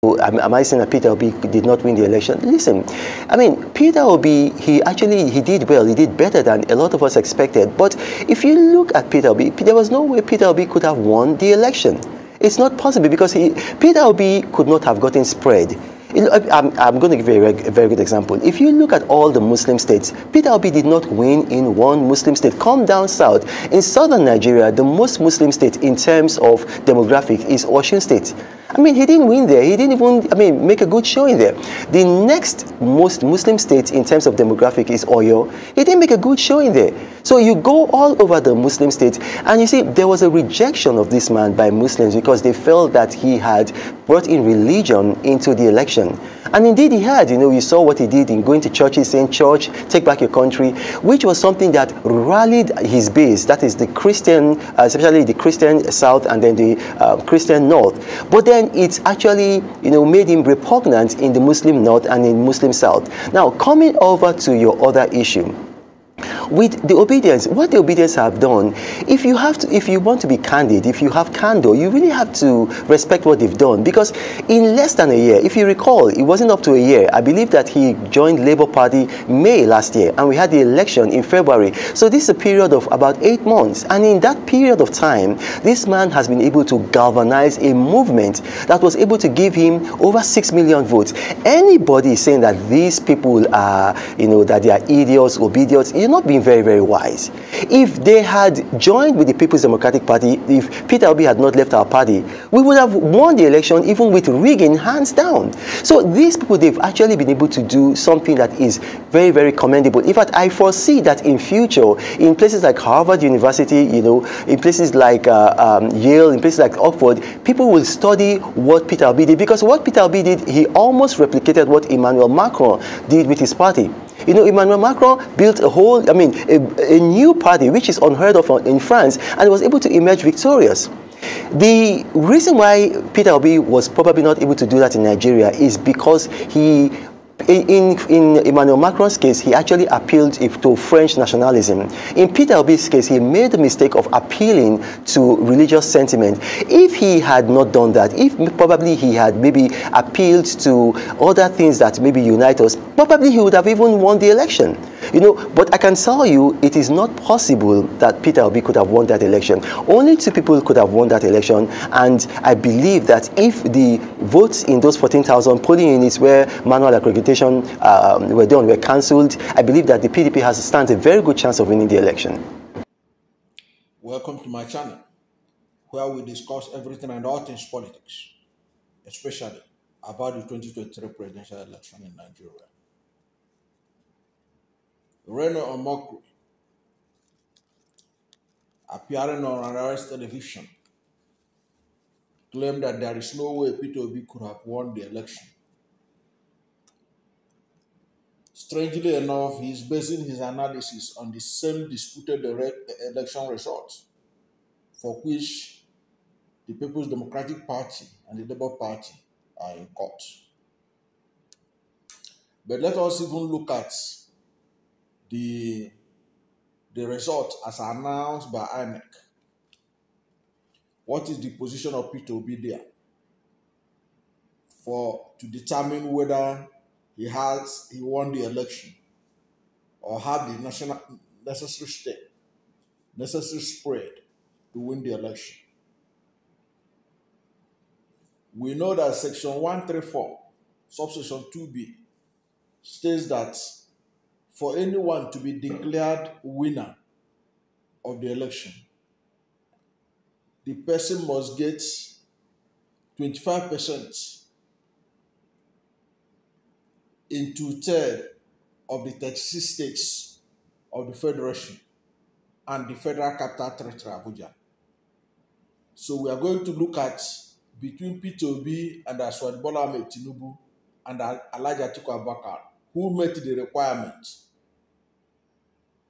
Am I saying that Peter Obi did not win the election? Listen, I mean, Peter Obi, he did well. He did better than a lot of us expected. But if you look at Peter Obi, there was no way Peter Obi could have won the election. It's not possible because Peter Obi could not have gotten spread. I'm going to give you a very good example. If you look at all the Muslim states, Peter Obi did not win in one Muslim state. Come down south. In southern Nigeria, the most Muslim state in terms of demographic is Osun State. I mean, he didn't win there. He didn't even, make a good showing there. The next most Muslim state in terms of demographic is Oyo. He didn't make a good showing there. So you go all over the Muslim states, and you see there was a rejection of this man by Muslims because they felt that he had brought in religion into the election. And indeed he had. You saw what he did in going to churches, saying, "Church, take back your country," which was something that rallied his base. That is the Christian, especially the Christian South and then the Christian North. But then it actually, made him repugnant in the Muslim North and in Muslim South. Now, coming over to your other issue, with the obedience, what the obedience have done, if you want to be candid, if you have candor, you really have to respect what they've done. Because in less than a year, if you recall, it wasn't up to a year. I believe that he joined Labour Party May last year, and we had the election in February. So this is a period of about 8 months. And in that period of time, this man has been able to galvanize a movement that was able to give him over 6 million votes. Anybody saying that these people are, that they are idiots, obedience, you're not being very, very wise. If they had joined with the People's Democratic Party, if Peter Obi had not left our party, we would have won the election even with rigging, hands down. So these people, they've actually been able to do something that is very, very commendable. In fact, I foresee that in future, in places like Harvard University, in places like Yale, in places like Oxford, people will study what Peter Obi did, because what Peter Obi did, he almost replicated what Emmanuel Macron did with his party. Emmanuel Macron built a new party, which is unheard of in France, and was able to emerge victorious. The reason why Peter Obi was probably not able to do that in Nigeria is because he, in Emmanuel Macron's case, he actually appealed to French nationalism. In Peter Obi's case, he made the mistake of appealing to religious sentiment. If he had not done that, if probably he had maybe appealed to other things that maybe unite us, probably he would have even won the election. But I can tell you, it is not possible that Peter Obi could have won that election. Only 2 people could have won that election, and I believe that if the votes in those 14,000 polling units where manual accreditation were cancelled, I believe that the PDP stands a very good chance of winning the election. Welcome to my channel, where we discuss everything and all things politics, especially about the 2023 presidential election in Nigeria. Reno Omokri, appearing on Arise television, claimed that there is no way Peter Obi could have won the election. Strangely enough, he is basing his analysis on the same disputed election results, for which the People's Democratic Party and the Labour Party are in court. But let us even look at the result as announced by INEC. What is the position of Peter Obi there to determine whether he won the election or have the necessary spread to win the election? We know that Section 134, subsection 2B, states that for anyone to be declared winner of the election, the person must get 25% in 2/3 of the 36 states of the Federation and the Federal Capital Territory, Abuja. So we are going to look at between Peter Obi and Bola Ahmed Tinubu and Alhaji Atiku Abubakar, who met the requirement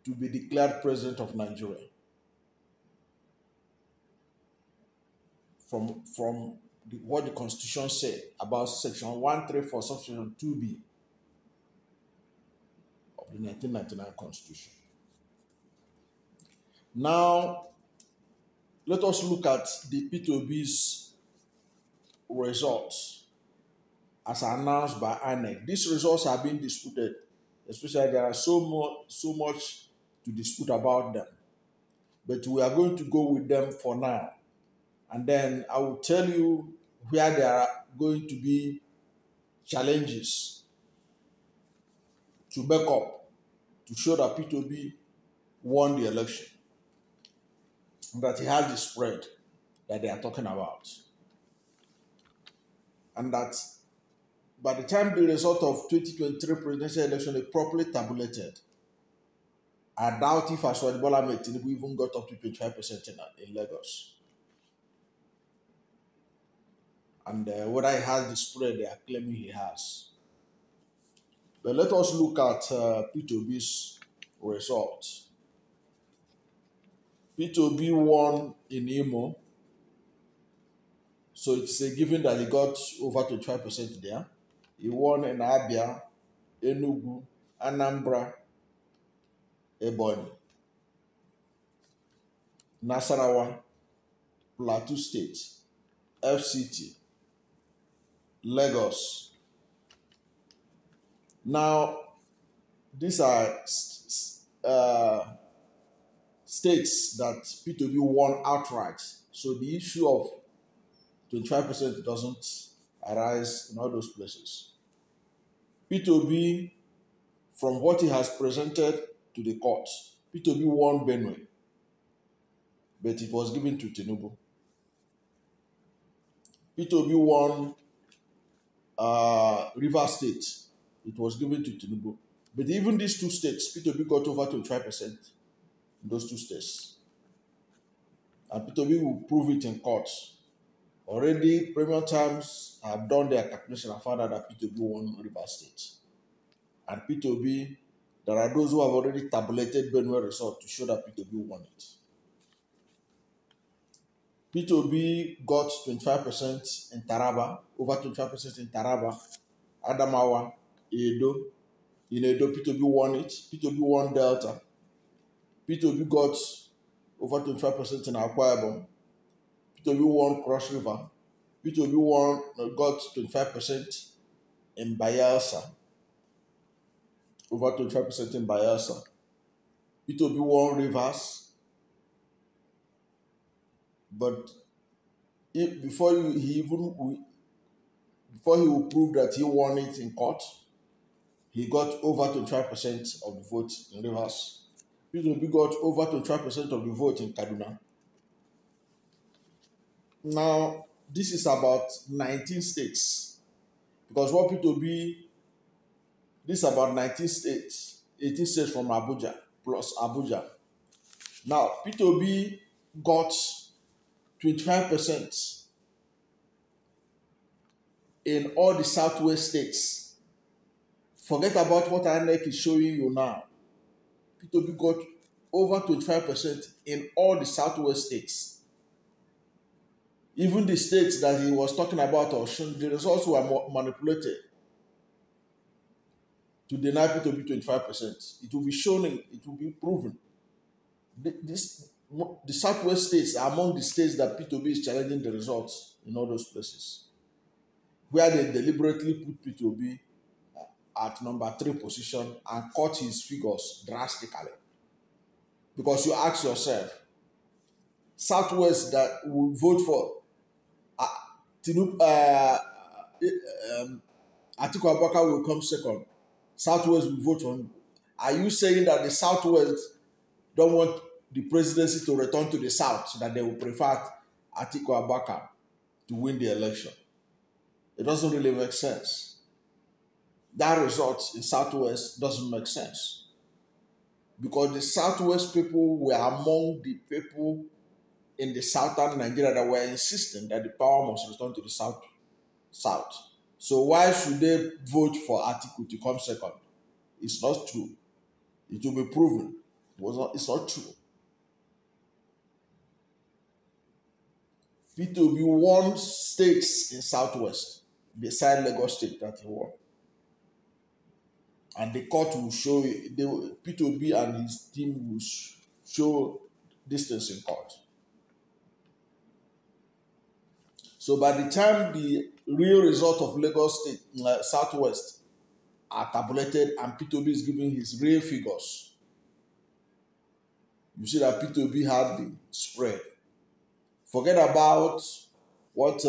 to be declared president of Nigeria. From what the Constitution said about Section 134, subsection 2B of the 1999 Constitution. Now, let us look at the Peter Obi's results as announced by INEC. These results have been disputed, especially there are so much to dispute about them. But we are going to go with them for now. And then I will tell you where there are going to be challenges to back up to show that Peter Obi won the election, that he has the spread that they are talking about. And that by the time the result of 2023 presidential election is properly tabulated, I doubt if Asiwaju Bola Ahmed Tinubu even got up to 25% in Lagos. And whether he has the spread they are claiming he has. But let us look at Peter Obi's results. Peter Obi won in Imo, so it's a given that he got over 25% there. He won in Abia, Enugu, Anambra, Ebonyi, Nasarawa, Plateau State, FCT, Lagos. Now, these are states that Peter Obi won outright. So the issue of 25% doesn't arise in all those places. Peter Obi, from what he has presented to the court, Peter Obi won Benue, but it was given to Tinubu. Peter Obi won Rivers State, it was given to Tinubu. But even these two states, Peter Obi got over 25% in those two states. And Peter Obi will prove it in court. Already, Premium Times have done their calculation and found out that Peter Obi won Rivers State. And Peter Obi, there are those who have already tabulated Benue result to show that Peter Obi won it. Peter Obi got 25% in Taraba, over 25% in Taraba, Adamawa, Edo. In Edo, Peter Obi won it. Peter Obi won Delta. Peter Obi got over 25% in Akwa Ibom. Peter Obi won Cross River. Peter Obi got 25% in Bayelsa. Over 25% in Bayelsa. Peter Obi won Rivers. But before he will prove that he won it in court, he got over 25% of the vote in Rivers. Peter Obi got over 25% of the vote in Kaduna. Now, this is about 19 states. Because what Peter Obi, this is about 19 states, 18 states from Abuja, plus Abuja. Now, Peter Obi got 25% in all the southwest states. Forget about what INEC is showing you now. Peter Obi got over 25% in all the southwest states. Even the states that he was talking about, the results were manipulated to deny Peter Obi 25%. It will be shown, it will be proven. The southwest states are among the states that Peter Obi is challenging the results in all those places, where they deliberately put Peter Obi at number 3 position and cut his figures drastically. Because you ask yourself, southwest that will vote for Tinubu, Atiku Abubakar will come second. Southwest will vote for him. Are you saying that the Southwest don't want the presidency to return to the South, so that they will prefer Atiku Abubakar to win the election? It doesn't really make sense. That result in Southwest doesn't make sense. Because the Southwest people were among the people in the southern Nigeria that were insisting that the power must return to the South. So why should they vote for Atiku to come second? It's not true. It will be proven. It's not true. Peter Obi won states in Southwest beside Lagos State that he won. And the court will show, Peter Obi and his team will show distance in court. So by the time the real result of Lagos State, Southwest, are tabulated, and Peter Obi is giving his real figures. You see that Peter Obi had the spread. Forget about what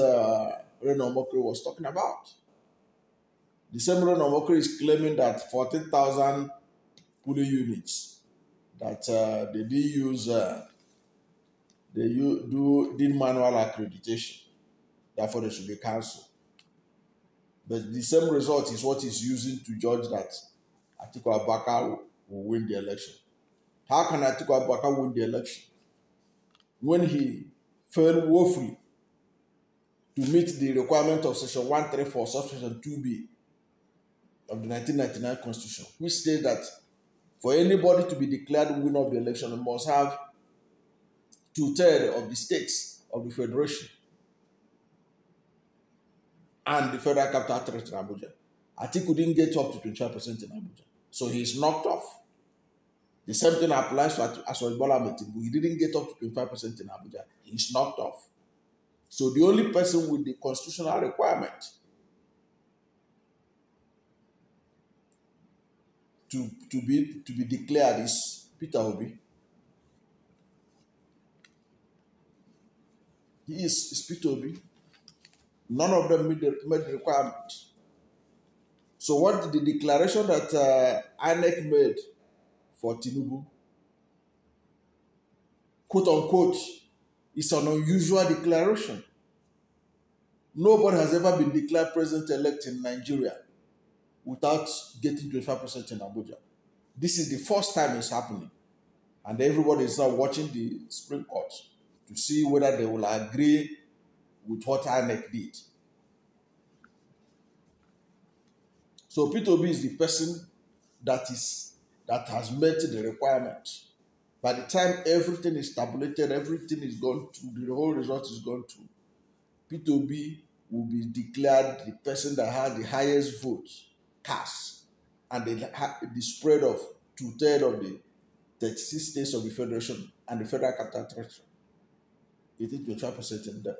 Reno Omokri was talking about. The same Reno Omokri is claiming that 14,000 polling units that they did use, did manual accreditation. Therefore, they should be cancelled. But the same result is what he's using to judge that Atiku Abubakar will win the election. How can Atiku Abubakar win the election when he failed woefully to meet the requirement of Section 134, Subsection 2B of the 1999 Constitution, which states that for anybody to be declared winner of the election, it must have 2/3 of the states of the Federation and the Federal Capital Territory in Abuja. Atiku didn't get up to 25% in Abuja, so he's knocked off. The same thing applies to Bola Tinubu. He didn't get up to 25% in Abuja. He's knocked off. So the only person with the constitutional requirement to be declared is Peter Obi. He is Peter Obi. None of them made the requirement. So what the declaration that INEC made for Tinubu, quote unquote, is an unusual declaration. Nobody has ever been declared president-elect in Nigeria without getting 25% in Abuja. This is the first time it's happening. And everybody is now watching the Supreme Court to see whether they will agree with what INEC did. So Peter Obi is the person that has met the requirement. By the time everything is tabulated, everything is gone through, the whole result is gone through, Peter Obi will be declared the person that had the highest votes cast and the spread of 2/3 of the 36 states of the Federation and the Federal Capital Territory. It is 25% in them.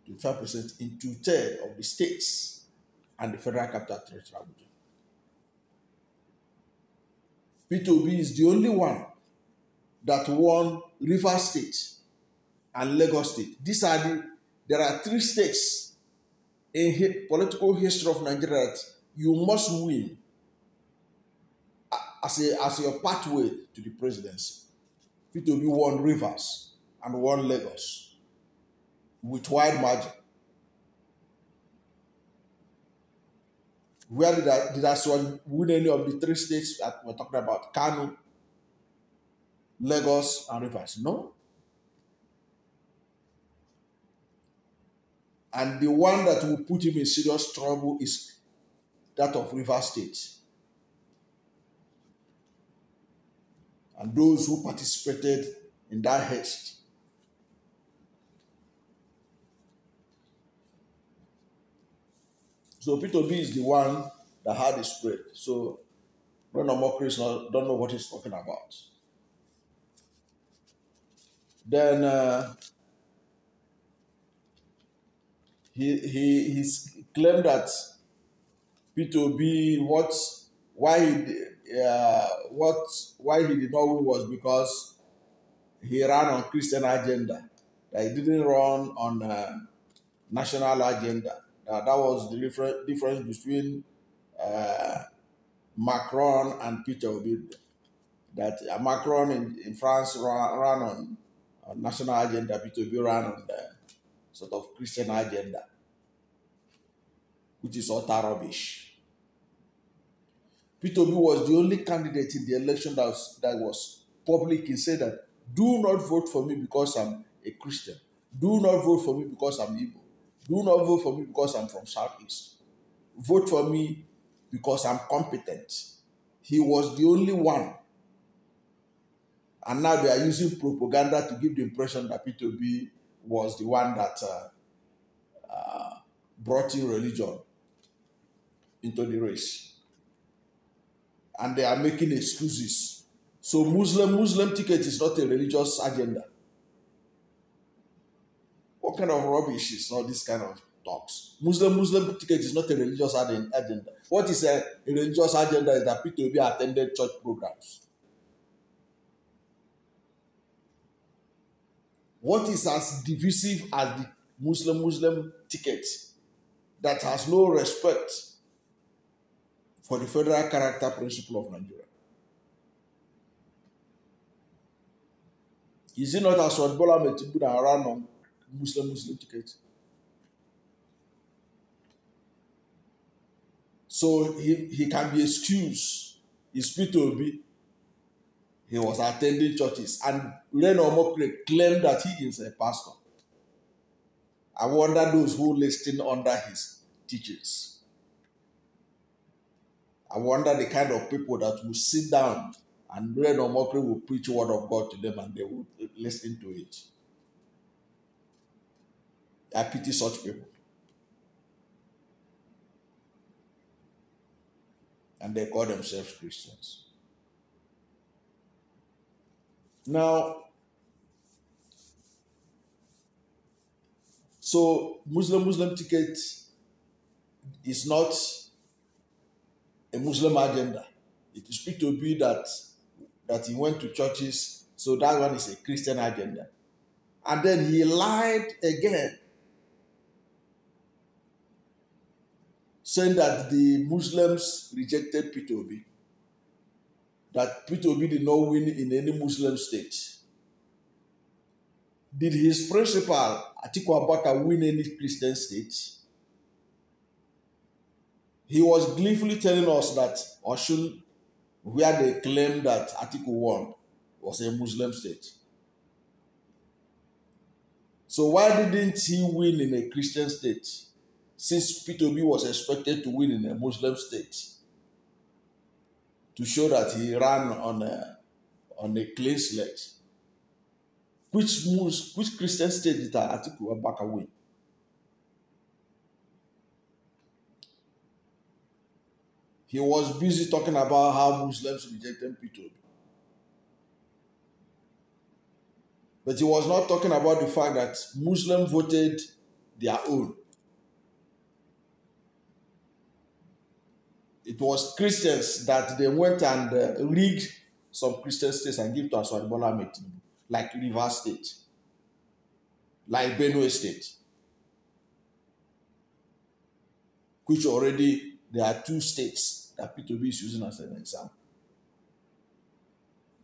25% in 2/3 of the states and the Federal Capital Territory. Peter Obi is the only one that won Rivers State and Lagos State. There are 3 states in political history of Nigeria that you must win as your pathway to the presidency. Peter Obi won Rivers and won Lagos with wide margin. Where did Aswan win any of the 3 states that we're talking about? Kano, Lagos, and Rivers? No. And the one that will put him in serious trouble is that of Rivers State. And those who participated in that haste. So Peter Obi is the one that had the spread. So Reno Omokri don't know what he's talking about. Then he's claimed that Peter Obi why he did not win was because he ran on Christian agenda. That he didn't run on national agenda. That was the difference between Macron and Peter Obi. That Macron in France ran on national agenda, Peter Obi ran on the sort of Christian agenda, which is utter rubbish. Peter Obi was the only candidate in the election that was public. He said that, do not vote for me because I'm a Christian. Do not vote for me because I'm Igbo. Do not vote for me because I'm from Southeast. Vote for me because I'm competent. He was the only one. And now they are using propaganda to give the impression that Peter Obi was the one that brought in religion into the race. And they are making excuses. So Muslim ticket is not a religious agenda. What kind of rubbish is all this kind of talks? Muslim ticket is not a religious agenda. What is a religious agenda is that Peter Obi attended church programs. What is as divisive as the Muslim ticket that has no respect for the federal character principle of Nigeria? Is it not as what Bola Tinubu that ran on Muslim ticket? So he can be excused. He's Peter Obi. He was attending churches, and Reno Omokri claimed that he is a pastor. I wonder those who listen under his teachings. I wonder the kind of people that will sit down and Reno Omokri will preach word of God to them and they will listen to it. I pity such people. And they call themselves Christians. Now, so Muslim ticket is not a Muslim agenda. It is Peter Obi that he went to churches, so that one is a Christian agenda. And then he lied again, saying that the Muslims rejected Peter Obi, that Peter Obi did not win in any Muslim state. Did his principal, Atiku Abubakar, win any Christian state? He was gleefully telling us that Osun, where they claimed that Atiku won, was a Muslim state. So why didn't he win in a Christian state, since Peter Obi was expected to win in a Muslim state, to show that he ran on a clean slate? Which Christian state did Atiku Abubakar win? He was busy talking about how Muslims rejected Peter Obi. But he was not talking about the fact that Muslims voted their own. It was Christians that they went and rigged some Christian states and give to Aswad Bola Tinubu, like Rivers State, like Benue State, which already there are two states that Peter Obi is using as an example.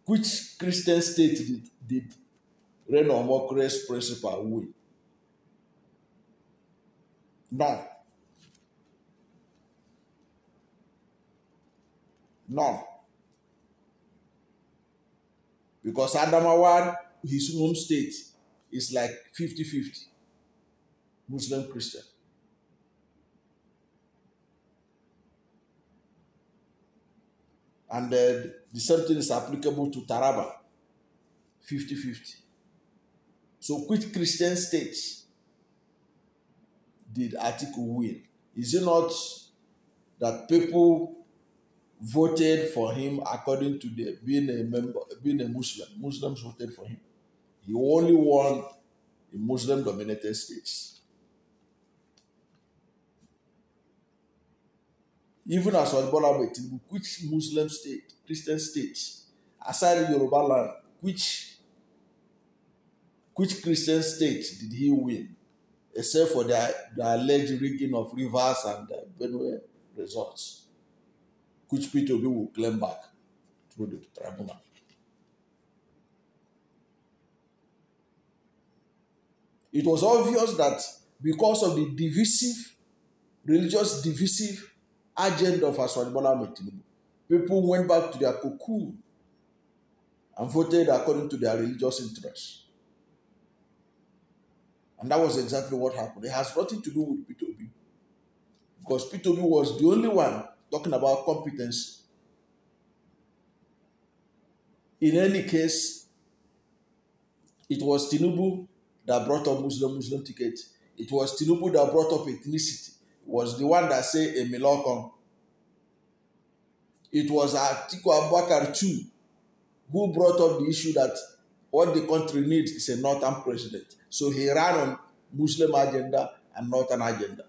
Which Christian state did Reno Omokri's principal win? None. None. Because Adamawa, his home state, is like 50-50 Muslim Christian. And the same thing is applicable to Taraba, 50-50. So which Christian state did Atiku win? Is it not that people voted for him according to being a Muslim? Muslims voted for him. He only won in Muslim-dominated states. Even as Bola Tinubu, which Muslim state, Christian state, aside Yoruba land, which Christian state did he win, except for the alleged rigging of Rivers and Benue results, which Peter Obi will claim back through the tribunal? It was obvious that because of the religious divisive agenda of Aswad Bola Tinubu, people went back to their cocoon and voted according to their religious interests. And that was exactly what happened. It has nothing to do with Peter Obi, because Peter Obi was the only one talking about competence. In any case, it was Tinubu that brought up Muslim ticket. It was Tinubu that brought up ethnicity. It was the one that said a Milokon. It was Atiku Abubakar too who brought up the issue that what the country needs is a northern president. So he ran on Muslim agenda and Northern agenda.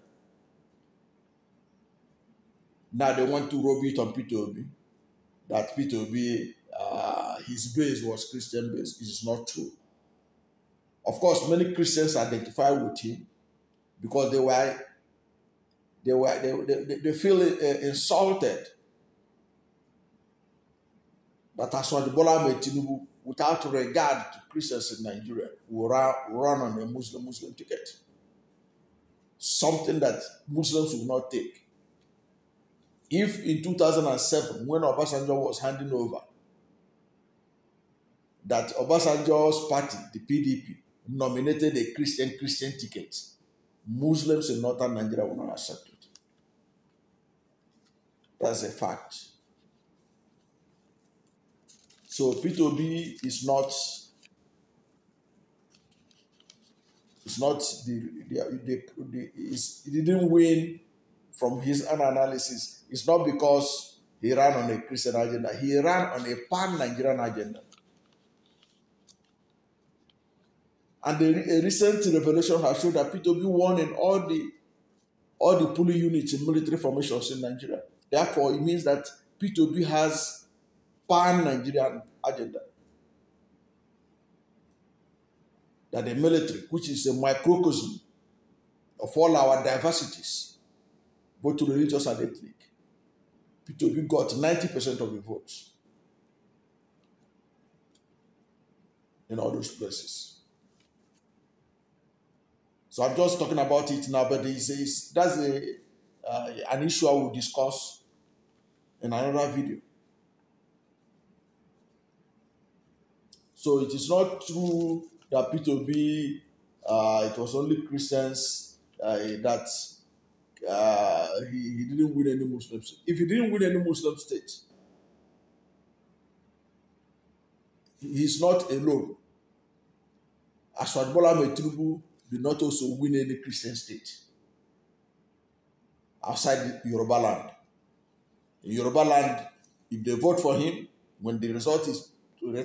Now they want to rub it on Peter Obi, that Peter Obi, his base was Christian base. It is not true. Of course, many Christians identify with him because they feel insulted that Bola Ahmed Tinubu, without regard to Christians in Nigeria, will run on a Muslim ticket. Something that Muslims will not take. If in 2007, when Obasanjo was handing over, that Obasanjo's party, the PDP, nominated a Christian ticket, Muslims in Northern Nigeria will not accept it. That's a fact. So Peter Obi he didn't win from his own analysis. It's not because he ran on a Christian agenda. He ran on a pan-Nigerian agenda. And a recent revelation has shown that Peter Obi won in all the polling units in military formations in Nigeria. Therefore, it means that Peter Obi has pan-Nigerian agenda. That the military, which is a microcosm of all our diversities, both religious and ethnic, Peter Obi got 90% of the votes in all those places. So I'm just talking about it now, but that's an issue I will discuss in another video. So it is not true that Peter Obi, it was only Christians that he didn't win any Muslims. If he didn't win any Muslim state, he's not alone. Bola Ahmed Tinubu did not also win any Christian state outside Yoruba land. In Yoruba land, if they vote for him, when the result is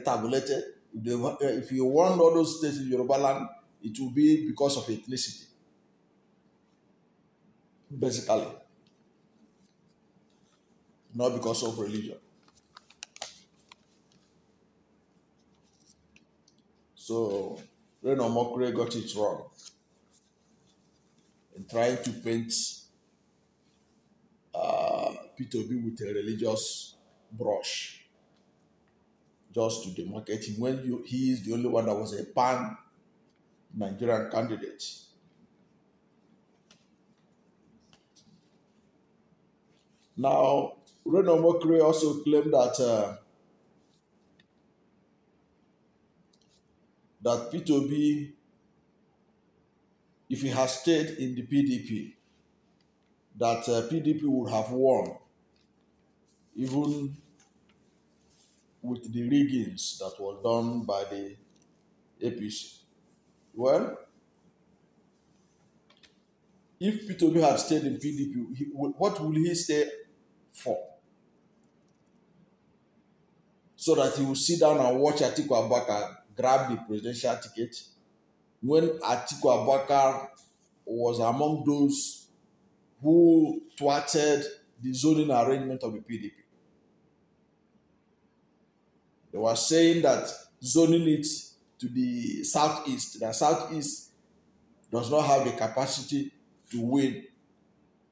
tabulated, if he won all those states in Yoruba land, it will be because of ethnicity. Basically. Not because of religion. So, Reno Omokri got it wrong in trying to paint Peter Obi with a religious brush just to demarcate him when he is the only one that was a pan-Nigerian candidate. Now, Reno Omokri also claimed that Peter Obi, if he has stayed in the PDP, that PDP would have won, even with the riggings that were done by the APC. Well, if Peter Obi had stayed in PDP, what will he stay for? So that he will sit down and watch Atiku Abubakar grab the presidential ticket, when Atiku Abubakar was among those who thwarted the zoning arrangement of the PDP. They were saying that zoning it to the southeast, the southeast does not have the capacity to win.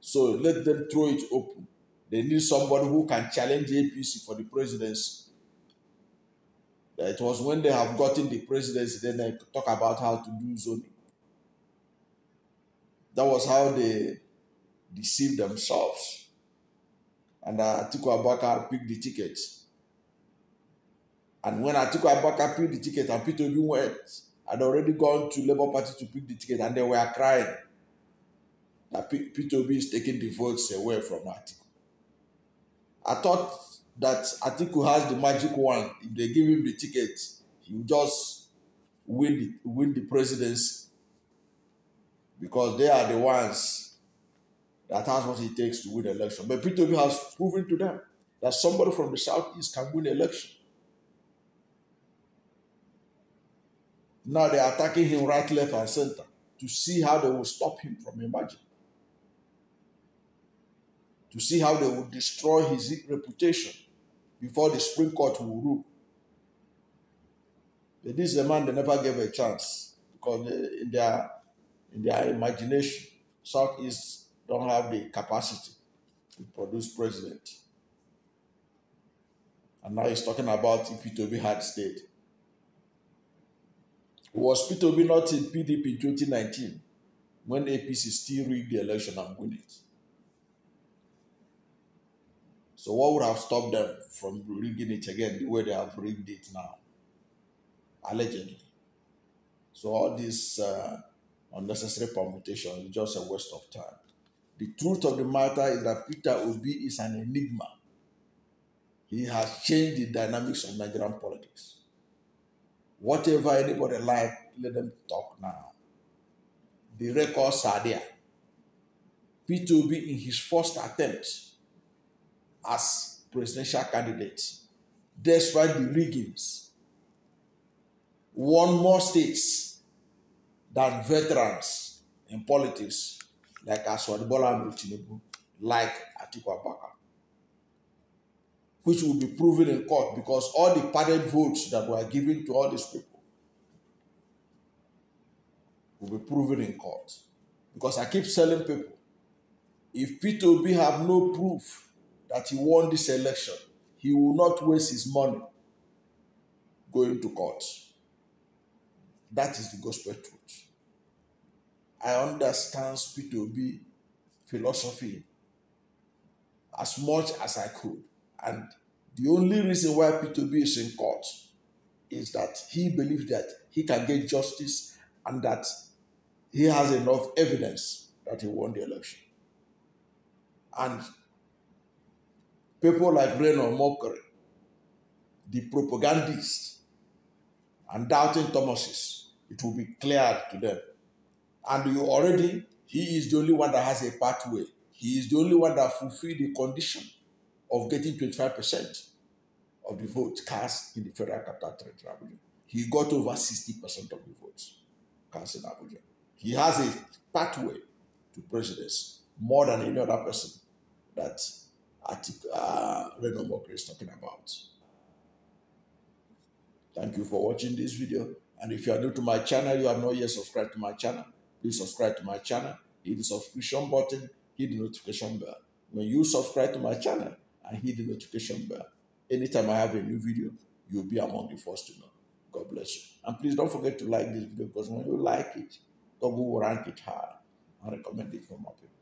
So let them throw it open. They need somebody who can challenge the APC for the presidency. It was when they have gotten the presidency, then they talk about how to do zoning. That was how they deceived themselves. And Atiku Abubakar picked the ticket. And when Atiku Abubakar picked the ticket and Peter Obi went, had already gone to Labour Party to pick the ticket, and they were crying that Peter Obi is taking the votes away from Atiku. I thought that Atiku has the magic wand. If they give him the ticket, he will just win the presidency, because they are the ones that has what it takes to win the election. But Peter Obi has proven to them that somebody from the southeast can win the election. Now they are attacking him right, left, and center. to see how they will stop him from emerging, to see how they will destroy his reputation before the Supreme Court will rule. But this is a man they never gave a chance, because in their imagination, Southeast don't have the capacity to produce president. And now he's talking about if Peter Obi had stayed. Was Peter Obi not in PDP in 2019 when APC still rigged the election and win it? So what would have stopped them from rigging it again the way they have rigged it now? Allegedly. So all this unnecessary permutation is just a waste of time. The truth of the matter is that Peter Obi is an enigma. He has changed the dynamics of Nigerian politics. Whatever anybody like, let them talk now. The records are there. Peter Obi, in his first attempt as presidential candidate, despite the riggings, won more states than veterans in politics like Bola and Tinubu, like Atiku Abubakar, which will be proven in court, because all the padded votes that were given to all these people will be proven in court. Because I keep telling people, if Peter Obi have no proof that he won this election, he will not waste his money going to court. That is the gospel truth. I understand Peter Obi philosophy as much as I could. And the only reason why Peter Obi is in court is that he believes that he can get justice and that he has enough evidence that he won the election. And people like Reno Omokri, the propagandists and doubting Thomases, it will be clear to them. And he is the only one that has a pathway. He is the only one that fulfilled the condition of getting 25% of the votes cast in the Federal Capital Territory, Abuja. He got over 60% of the votes cast in Abuja. He has a pathway to presidency more than any other person that Reno Omokri is talking about. Thank you for watching this video. And if you are new to my channel, you have not yet subscribed to my channel, please subscribe to my channel, hit the subscription button, hit the notification bell. When you subscribe to my channel and hit the notification bell, anytime I have a new video, you'll be among the first to know. God bless you. And please don't forget to like this video, because when you like it, God will rank it high and recommend it for more people.